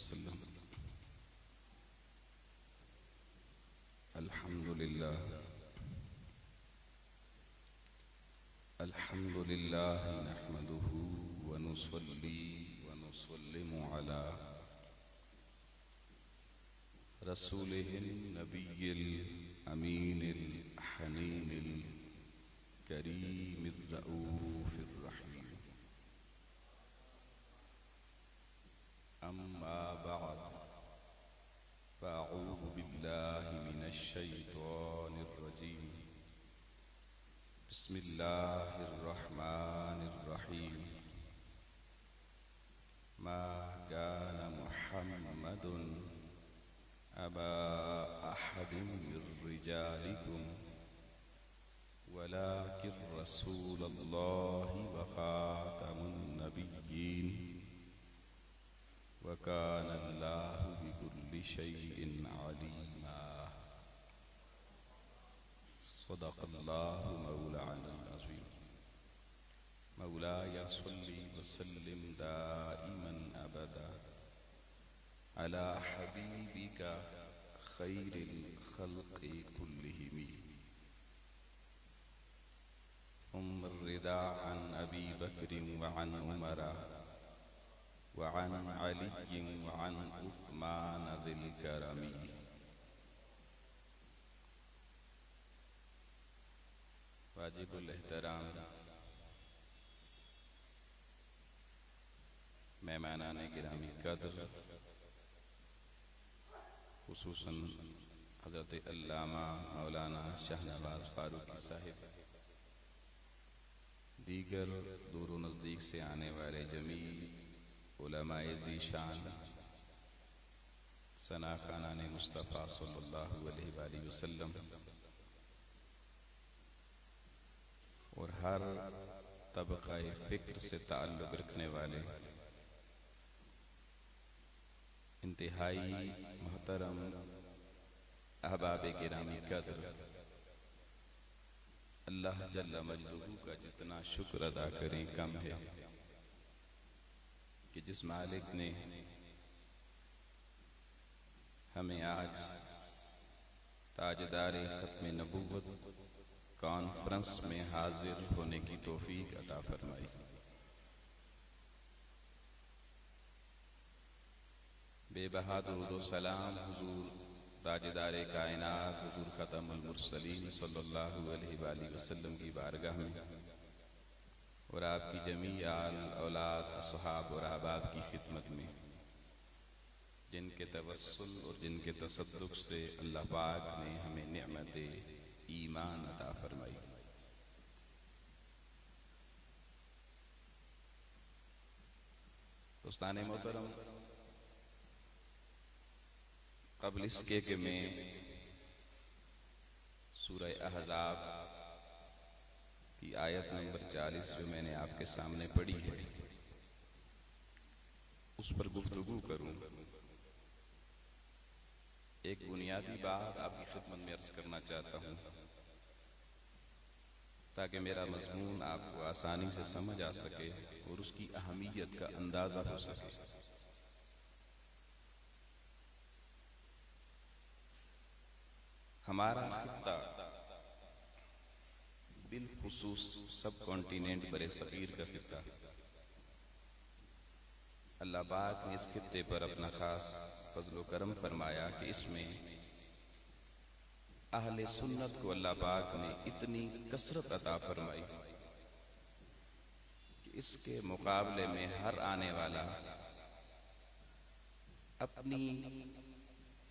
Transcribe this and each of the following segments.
वसल्लम। अल्हम्दुलिल्लाह अल्हम्दुलिल्लाह नहमदुहु व नुसल्ली व नुसल्लिमु अला रसूलिहिन नबिय्यिल अमीनिल हनीनिल करीमिर रऊफिर रहीम। अम्मा बअद फ़अऊज़ु बिल्लाहि मिनश शैतानिर रजीम। बिस्मिल्लाहिर रहमानिर रहीम। मा काना मुहम्मदुन अबा अहदिम मिर रिजालिकुम वलाकिन रसूलल्लाहि व खातमुन नबिय्यीन व काना अल्लाहु बिकुल्लि शैइन अलीमा। सदक़ल्लाहु मौलानल अज़ीम। मौलाया सल्लि व सल्लिम दाइमन अबदा अला हबीबिका खैरिल खल्क़ि कुल्लिहिम। सुम्मा रिदा अन अबी बक्रिन व अन उमरा व अन अलिय्यिन व अन उस्मान ज़िल करमी। वाजिबुल एहतराम मेहमानान गिरामी कद्र, खुसूसन हज़रत अल्लामा मौलाना शाहनवाज फारूकी साहिब, दीगर दूर व नज़दीक से आने वाले जमी उलमाए ज़ीशान, सना खानान मुस्तफ़ा सल्लल्लाहु अलैहि वसल्लम और हर तबक़ाए फ़िक्र से ताल्लुक़ रखने वाले इंतहाई मोहतरम अहबाब गिरामी कद्र, अल्लाह जल्ल मजदूहू का जितना शुक्र अदा करें कम है कि जिस मालिक ने हमें आज ताजदार ख़त्म नबूवत कॉन्फ्रेंस में हाजिर होने की तौफीक अता फरमाई। बेबहा दुरूद व सलाम हुजूर ताजदार कायनात हुजूर खतमुल मुरसलीन सल्लल्लाहु अलैहि वसल्लम की बारगाह में और आपकी जमी आल औलाद असहाब और अहबाब की खिदमत में, जिनके तवस्सुल और जिनके तसद्दुक़ से अल्लाह पाक ने हमें नेमत ईमान अता फरमाई। दोस्ताने मोहतरम, क़ब्ल इसके कि मैं सूरह अहज़ाब की आयत नंबर 40 जो मैंने आपके सामने पढ़ी है उस पर गुफ्तगू करूं, एक बुनियादी बात आपकी खिदमत में अर्ज करना चाहता हूं ताकि मेरा मज़मून आपको आसानी से समझ आ सके और उसकी अहमियत का अंदाज़ा हो सके। हमारा खित्ता बिलखुसूस सब कॉन्टिनेंट बरे सगीर का खित्ता, अल्लाह पाक ने इस खित्ते पर अपना खास फज़्ल व करम फरमाया कि इसमें अहले सुन्नत को अल्लाह पाक ने इतनी कसरत अता फरमाई कि इसके मुकाबले में हर आने वाला अपनी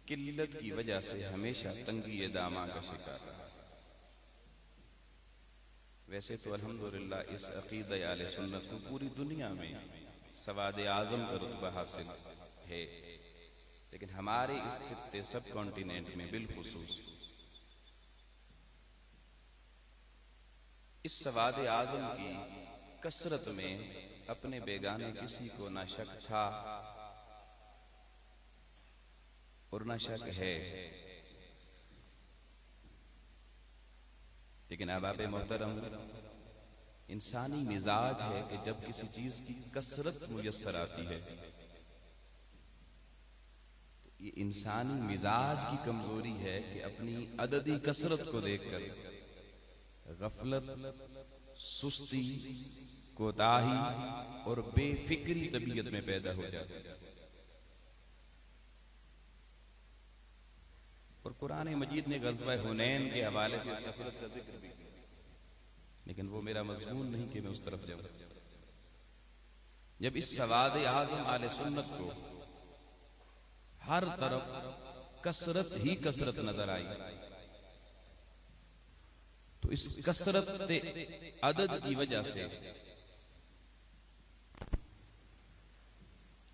किल्लत की वजह से हमेशा तंगी दामा का शिकार रहा। वैसे तो अल्हम्दुलिल्लाह इस अक़ीदा अहले सुन्नत को पूरी दुनिया में सवाद आज़म का रुतबा हासिल है, लेकिन हमारे इस खित्ते सब कॉन्टिनेंट में बिलखुसूस इस सवाद आज़म की कसरत में अपने बेगाने किसी को ना शक था और ना शक है। लेकिन अहबाब मोहतरम, इंसानी मिजाज है कि जब किसी चीज की कसरत मुयस्सर आती है ये इंसानी मिजाज की कमजोरी है कि अपनी अददी कसरत को देखकर गफलत, सुस्ती, कोताही और बेफिक्री तबीयत में पैदा हो जाती है। और कुरान मजीद ने ग़ज़वा हुनैन के हवाले से इस कसरत का जिक्र भी किया, लेकिन वो मेरा मज़मून नहीं कि मैं उस तरफ जाऊं। जब इस सवाद आज़म आले सुन्नत को हर तरफ कसरत ही कसरत नजर आई, तो इस कसरत अदद की वजह से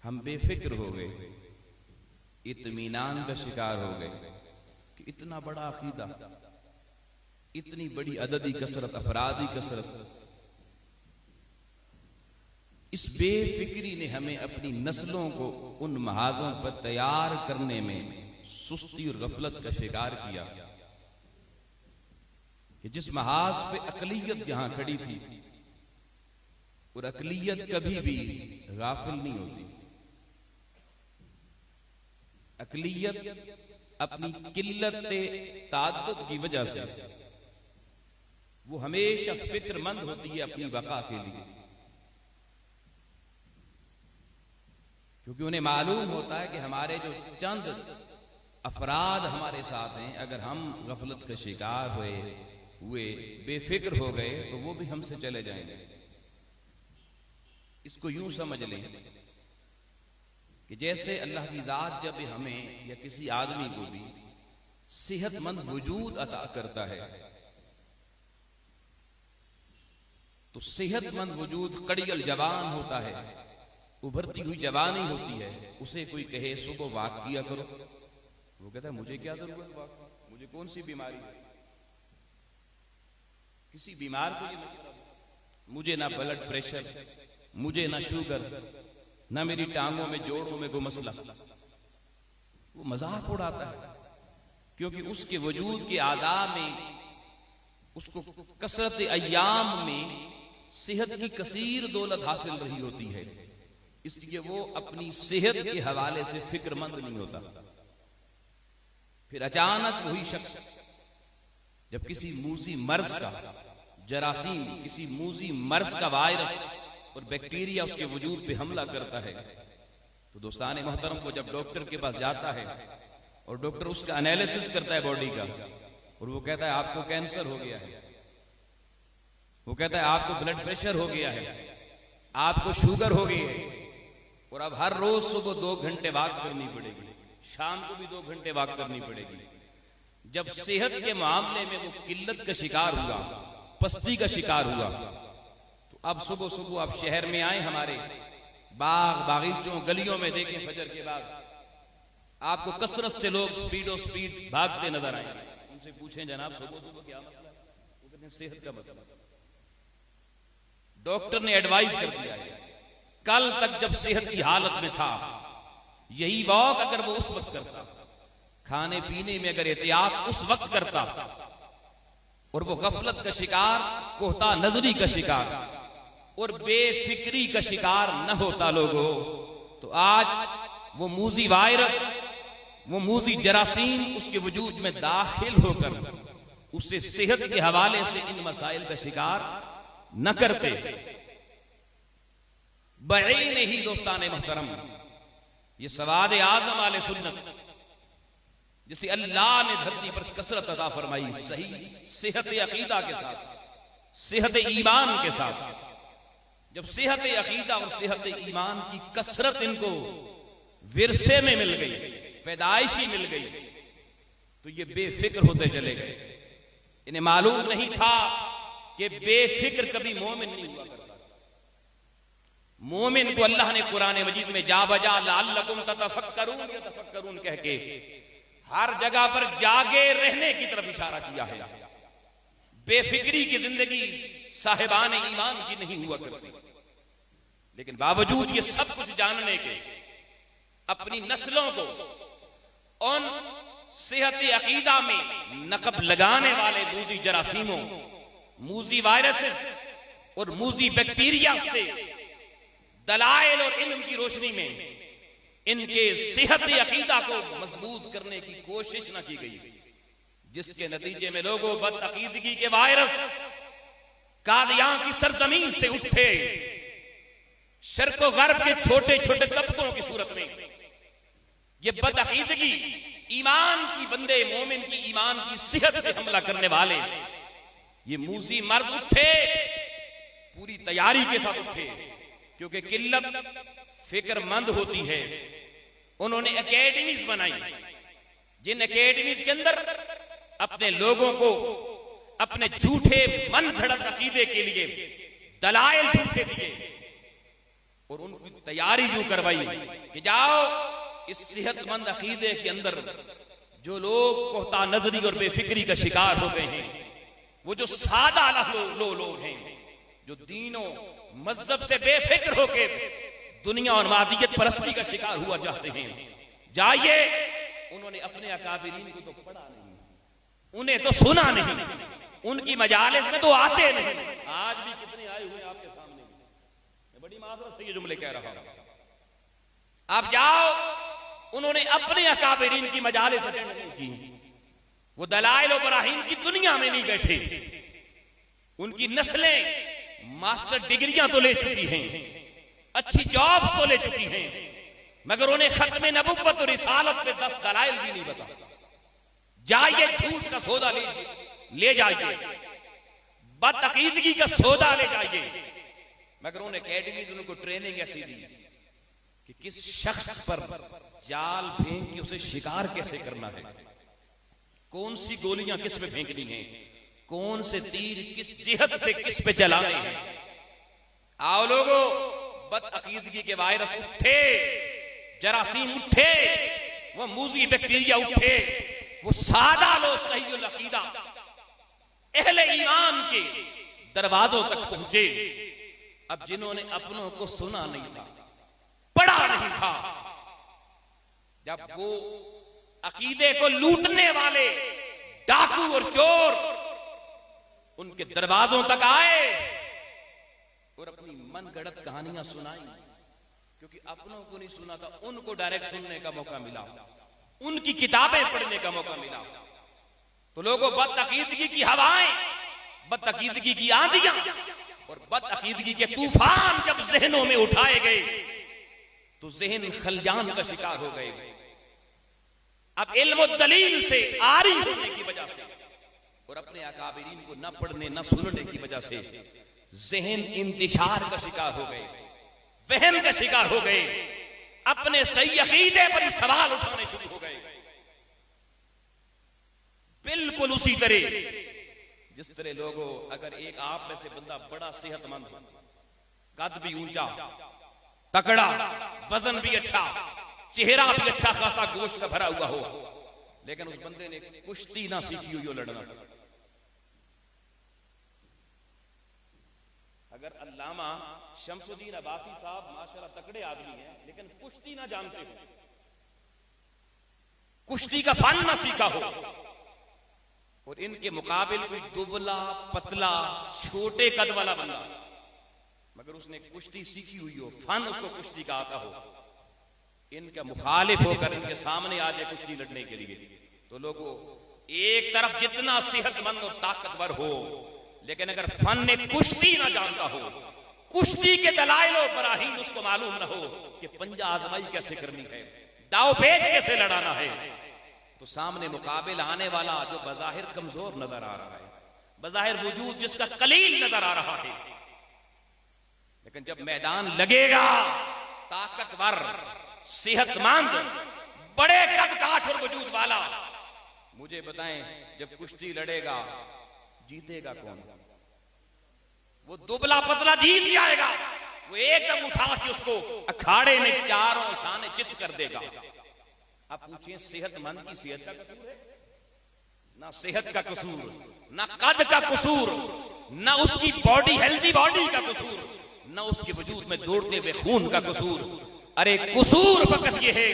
हम बेफिक्र हो गए, इत्मीनान का शिकार हो गए कि इतना बड़ा अकीदा, इतनी बड़ी अददी कसरत, अफरादी कसरत, इस बेफिक्री ने हमें अपनी नस्लों को उन महाजों पर तैयार करने में सुस्ती और गफलत का शिकार किया कि जिस महाज पे अकलियत जहां खड़ी थी, और अकलियत कभी भी गाफिल नहीं होती। अकलियत अपनी किल्लत ताद्दुद की वजह से वो हमेशा फिक्रमंद होती है अपनी बका के लिए, क्योंकि उन्हें मालूम होता है कि हमारे जो चंद अफराद हमारे साथ हैं, अगर हम गफलत का शिकार हुए बेफिक्र हो गए तो वो भी हमसे चले जाएंगे। इसको यूं समझ लें कि जैसे अल्लाह की जात जब हमें या किसी आदमी को भी सेहतमंद वजूद अता करता है, तो सेहतमंद वजूद कड़ियल जवान होता है, उभरती हुई जवानी होती है। उसे कोई कहे सुबह वॉक किया करो, वो कहता है मुझे क्या जरूरत वॉक, मुझे कौन सी बीमारी है। किसी बीमार को ये मसला, मुझे ना ब्लड प्रेशर, मुझे ना शुगर, ना मेरी टांगों में जोड़ों में कोई मसला, वो मजाक उड़ाता है, क्योंकि उसके वजूद के आदा में उसको कसरत अय्याम में सेहत की कसीर दौलत हासिल रही होती है, इसलिए वो अपनी सेहत के हवाले से फिक्रमंद नहीं होता। फिर अचानक वही शख्स जब किसी मूजी मर्ज का जरासीम, किसी मूजी मर्ज का वायरस और बैक्टीरिया उसके वजूद पे हमला करता है, तो दोस्तान मोहतरम को जब डॉक्टर के पास जाता है और डॉक्टर उसका एनालिसिस करता है बॉडी का, और वो कहता है आपको कैंसर हो गया है, वो कहता है आपको ब्लड प्रेशर हो गया है, आपको शुगर हो गई है, और अब हर रोज सुबह 2 घंटे वॉक करनी पड़ेगी, शाम को भी 2 घंटे वॉक करनी पड़ेगी। जब सेहत के मामले में वो किल्लत का शिकार हुआ, पस्ती का शिकार हुआ, तो अब सुबह सुबह आप शहर में आए, हमारे बाग बागीचों गलियों में देखें, फजर के बाद आपको कसरत से लोग स्पीड भागते नजर आए। उनसे पूछें जनाब सुबह सुबह क्या मसला है, वो कहते हैं सेहत का मसला। डॉक्टर ने एडवाइस कर दिया है, कल तक जब सेहत की हालत में था, यही वॉक अगर वो उस वक्त करता, खाने पीने में अगर एहतियात उस वक्त करता, और वो गफलत का शिकार, कोहता नजरी का शिकार और बेफिक्री का शिकार न होता लोगों, तो आज वो मूजी वायरस, वो मूजी जरासीम उसके वजूद में दाखिल होकर उसे सेहत के हवाले से इन मसाइल का शिकार न करते। बईन ही दोस्तान मोहतरम, ये सवाद आजम आले सुन्नत, जिसे अल्लाह ने धरती पर कसरत अता फरमाई, सही सेहत अकीदा के साथ, सेहत ईमान के साथ, जब सेहत अकीदा और सेहत ईमान की कसरत इनको विरसे में मिल गई, पैदाइशी मिल गई, तो ये बेफिक्र होते चले गए। इन्हें मालूम नहीं था कि बेफिक्र कभी मोमिन नहीं हुआ करता। मोमिन को अल्लाह ने कुरान मजीद में जा बजा लअल्लकुम ततफक्करून कह के हर जगह पर जागे रहने की तरफ इशारा किया है। बेफिक्री की जिंदगी साहिबान ईमान की नहीं हुआ करती, लेकिन बावजूद ये सब कुछ जानने के अपनी नस्लों को उन सेहत अकीदा में नकब लगाने वाले मूजी जरासीमों, मूजी वायरसेस और मूजी बैक्टीरिया से दलाइल और इल्म की रोशनी में इनके सेहत अकीदा को मजबूत करने की कोशिश न की गई, जिसके नतीजे में लोगों बदअकीदगी के वायरस कादियां की सरजमीन से उठे, शर्क व गर्ब के छोटे छोटे तबकों की सूरत में ये बदअकीदगी ईमान की बंदे मोमिन की ईमान की सेहत पे हमला करने वाले ये मूजी मर्द उठे, पूरी तैयारी के साथ उठे, क्योंकि किल्लत फिक्रमंद होती है। उन्होंने एकेडमीज बनाई, जिन एकेडमीज के अंदर अपने लोगों को अपने झूठे मन घड़त अकीदे के लिए दलाइल झूठे दिए और उनकी तैयारी यूं करवाई कि जाओ इस सेहतमंद अकीदे के अंदर जो लोग कोहता नजरी और बेफिक्री का शिकार हो गए हैं, वो जो सादा लोग हैं, जो दीनों मजहब से बेफिक्र होके दुनिया और मादियत परस्ती का शिकार हुआ चाहते हैं, जाइए उन्होंने अपने अकाबिरीन को तो पढ़ा नहीं, उन्हें तो सुना नहीं, उनकी मजालिस में तो आते नहीं। आज भी कितने आए हुए आपके सामने, मैं बड़ी माजरत से ये जुमले कह रहा हूं। आप जाओ, उन्होंने अपने अकाबिरीन की मजालिस अटेंड नहीं की, वो दलाइल और बराहीन की दुनिया में नहीं बैठे, उनकी नस्लें मास्टर डिग्रियां तो ले चुकी हैं, अच्छी जॉब तो ले चुकी हैं, मगर उन्हें खत्म नबुव्वत और रिसालत पे 10 दलाइल भी नहीं बता। जाइए झूठ का सौदा ले जाइए, बदअकीदगी का सौदा ले जाइए, मगर उन्हें एकेडमीज उनको ट्रेनिंग ऐसी दी कि किस शख्स पर जाल फेंक के उसे शिकार कैसे करना है, कौन सी गोलियां किस पे फेंकनी है, कौन से तीर किस जिहत से किस पे चलाने हैं। आओ लोगों, बदअकीदगी के वायरस उठे, जरासीम उठे, वो मूजी बैक्टीरिया उठे, वो सादा लो सही अकीदा अहले ईमान के दरवाजों तक पहुंचे। अब जिन्होंने अपनों को सुना नहीं था, पढ़ा नहीं था, जब वो अकीदे को लूटने वाले डाकू और चोर उनके दरवाजों तक आए और अपनी मन गढ़त कहानियां सुनाई, क्योंकि अपनों को नहीं सुना था, उनको डायरेक्ट सुनने का मौका मिला, उनकी किताबें पढ़ने का मौका मिला। तो लोगों, बदअकीदगी की हवाएं, बदअकीदगी की आंधियां और बदअकीदगी के तूफान जब जहनों में उठाए गए तो जहन खलजान का शिकार हो गए। अब इल्म दलील से आरी होने की वजह से और अपने अकाबिरीन को न पढ़ने न सुनने की वजह से जहन इंतिशार का शिकार हो गए, वहम का शिकार हो गए, अपने सही अकीदे पर सवाल उठाने शुरू हो गए। बिल्कुल उसी तरह जिस तरह लोगों, अगर एक आप में से बंदा बड़ा सेहतमंद, कद भी ऊंचा, तकड़ा, वजन भी अच्छा, चेहरा भी अच्छा खासा गोश्त का भरा हुआ हो, लेकिन उस बंदे ने कुश्ती ना सीखी हुई हो लड़ना, अगर अल्लामा शमसुद्दीन अब्बासी साहब माशाल्लाह तकड़े आदमी हैं, लेकिन कुश्ती ना जानते हो, कुश्ती का फन ना सीखा हो, और इनके मुकाबिल कोई दुबला पतला छोटे कद वाला बंदा, मगर उसने कुश्ती सीखी हुई हो, फन उसको कुश्ती का आता हो, इनका मुखालिफ होकर इनके सामने आ जाए कुश्ती लड़ने के लिए, तो लोगों, एक तरफ जितना सेहतमंद और ताकतवर हो, लेकिन अगर फन ने कुश्ती ना जानता हो, कुश्ती के दलाइल और बराहीन उसको मालूम ना हो कि पंजा आजमाई कैसे करनी है, दाव पेच कैसे लड़ाना है, तो सामने मुकाबिल आने वाला जो बज़ाहिर कमजोर नजर आ रहा है, बज़ाहिर वजूद जिसका कलील नजर आ रहा है, लेकिन जब मैदान लगेगा, ताकतवर, सेहतमंद, बड़े कद काठ और वजूद वाला, मुझे बताएं, जब कुश्ती लड़ेगा जीतेगा कौन? वो दुबला पतला जीत जाएगा, वो एकदम उठा के उसको अखाड़े में चारों शाने चित कर देगा। अब पूछें, सेहतमंद की सेहत का कसूर है? ना सेहत का कसूर, ना कद का कसूर, ना उसकी बॉडी हेल्दी बॉडी का कसूर, ना उसके वजूद में दौड़ते हुए खून का कसूर। अरे कसूर फकत यह है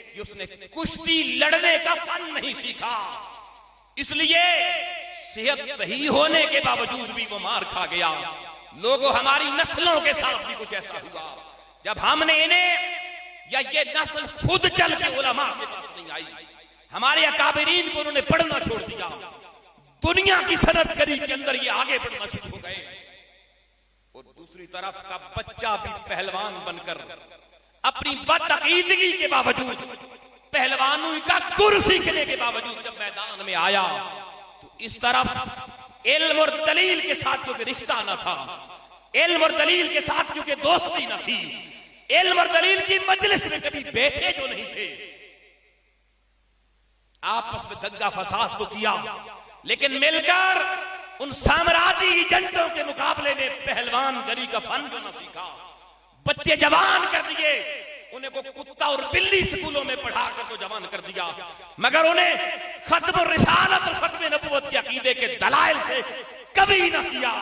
कि उसने कुश्ती लड़ने का फन नहीं सीखा, इसलिए सेहत सही होने के बावजूद भी वो मार खा गया। लोगों, हमारी नस्लों के साथ भी कुछ ऐसा हुआ, जब हमने इन्हें या ये नस्ल खुद चल के उलमा के पास नहीं आई। हमारे अकाबिरीन को उन्होंने पढ़ना छोड़ दिया, दुनिया की सनदगरी के अंदर ये आगे बढ़ना शुरू हो गए। और दूसरी तरफ का बच्चा भी पहलवान बनकर अपनी बदअकीदगी के बावजूद, पहलवानी का गुर सीखने के बावजूद जब मैदान में आया तो इस तरफ इल्म और दलील के साथ क्योंकि रिश्ता न था, इल्म और दलील के साथ क्योंकि दोस्ती न थी, इल्म और दलील की मजलिस में कभी बैठे जो नहीं थे, आपस में दंगा फसाद तो किया, लेकिन मिलकर उन साम्राज्य एजेंटों के मुकाबले में पहलवान गरी का फन जो न सीखा, बच्चे जवान कर दिए, उन्हें को कुत्ता और बिल्ली स्कूलों में पढ़ाकर तो जवान कर दिया, मगर उन्हें खत्म रिसालत और खत्म नबूवत के अकीदे के दलाइल से कभी न किया।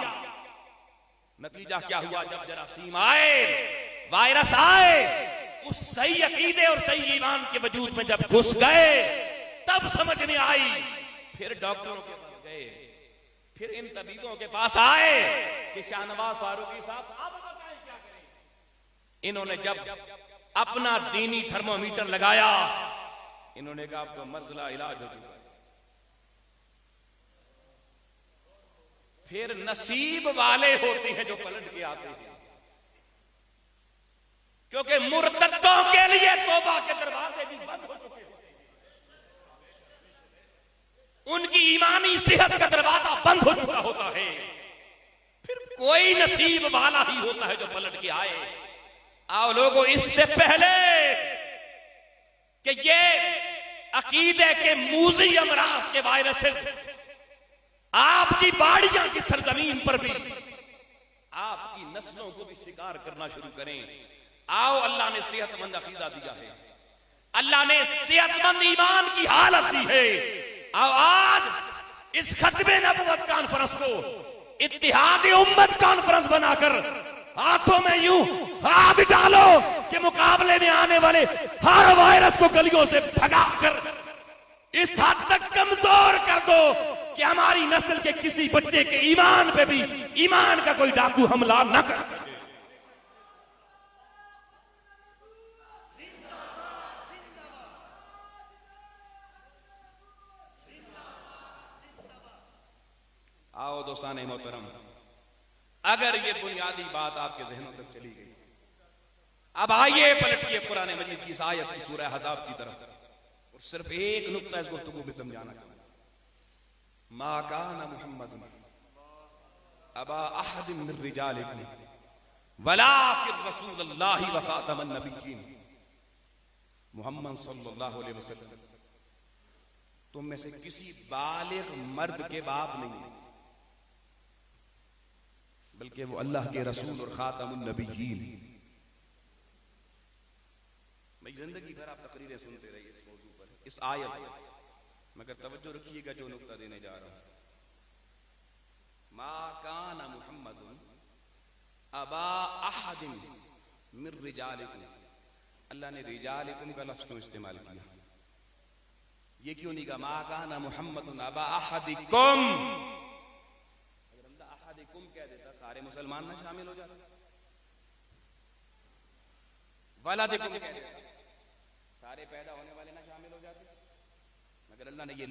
नतीजा क्या हुआ? जब जरासीम आए, वायरस आए, उस सही अकीदे और सही ईमान के वजूद में जब घुस गए तब समझ में आई। फिर डॉक्टरों के पास गए, फिर इन तबीबों के पास आए कि शाहनवाज फारूकी साहब आप बताएं क्या करें। इन्होंने जब अपना दीनी थर्मोमीटर लगाया, इन्होंने कहा अब तो मर्जला इलाज हो चुका है। फिर नसीब वाले होते हैं जो पलट के आते हैं, क्योंकि मुर्तद्दों के लिए तौबा के दरवाजे भी बंद हो चुके हैं, उनकी ईमानी सेहत का दरवाजा बंद हो चुका होता है। फिर कोई नसीब वाला ही होता है जो पलट के आए। आओ लोगों, इससे पहले कि ये अकीदे के मूजी अमराज के वायरसेस आपकी बाड़ियां की सरजमीन पर भी आपकी नस्लों को भी शिकार करना शुरू करें। आओ, अल्लाह ने सेहतमंद अकीदा दिया है, अल्लाह ने सेहतमंद ईमान की हालत दी है। आओ आज इस खत्मे नबूवत कॉन्फ्रेंस को इत्तिहाद उम्मत कॉन्फ्रेंस बनाकर हाथों में यूं हाथ डालो कि मुकाबले में आने वाले हर वायरस को गलियों से भगाकर इस हद तक कमजोर कर दो कि हमारी नस्ल के किसी बच्चे के ईमान पे भी ईमान का कोई डाकू हमला न कर सके। आओ दोस्तान मोहतरम, अगर ये बुनियादी बात आपके जहनों तक चली गई, अब आइए पलटिए कुरान मजीद की इस आयत की सूरह अहज़ाब की तरफ, और सिर्फ एक नुक्ता इस गुफ्तगू में समझाना चाहूंगा। मा काना मुहम्मदुन अबा अहदिन मिन रिजालिकुम वलाकिन रसूलुल्लाहि व खातमन नबिय्यीन। मोहम्मद सल्लल्लाहु अलैहि वसल्लम तुम में से किसी बालिग मर्द के बाप नहीं, बल्कि वो अल्लाह के रसूल और खातमुन नबिय्यीन। मैं जिंदगी भर आप तकरीरें सुनते रहिए इस मौजू पर, इस आयत पर, मगर तवज्जो रखिएगा जो नुक्ता देने जा रहा हूं। मा काना मुहम्मदुन अबा अहदिन मिन रिजालिकुम, अल्लाह ने रिजालिकुम का लफ्ज क्यों इस्तेमाल किया? ये क्यों नहीं कहा मा काना मुहम्मदुन अबा अहदिकुम? अगर अल्लाह अहदिकुम कह देता सारे मुसलमान ना शामिल हो जाते, वलादिकुम कह देता सारे पैदा होने वाले ना शामिल हो जाते, मगर अल्लाह ने ये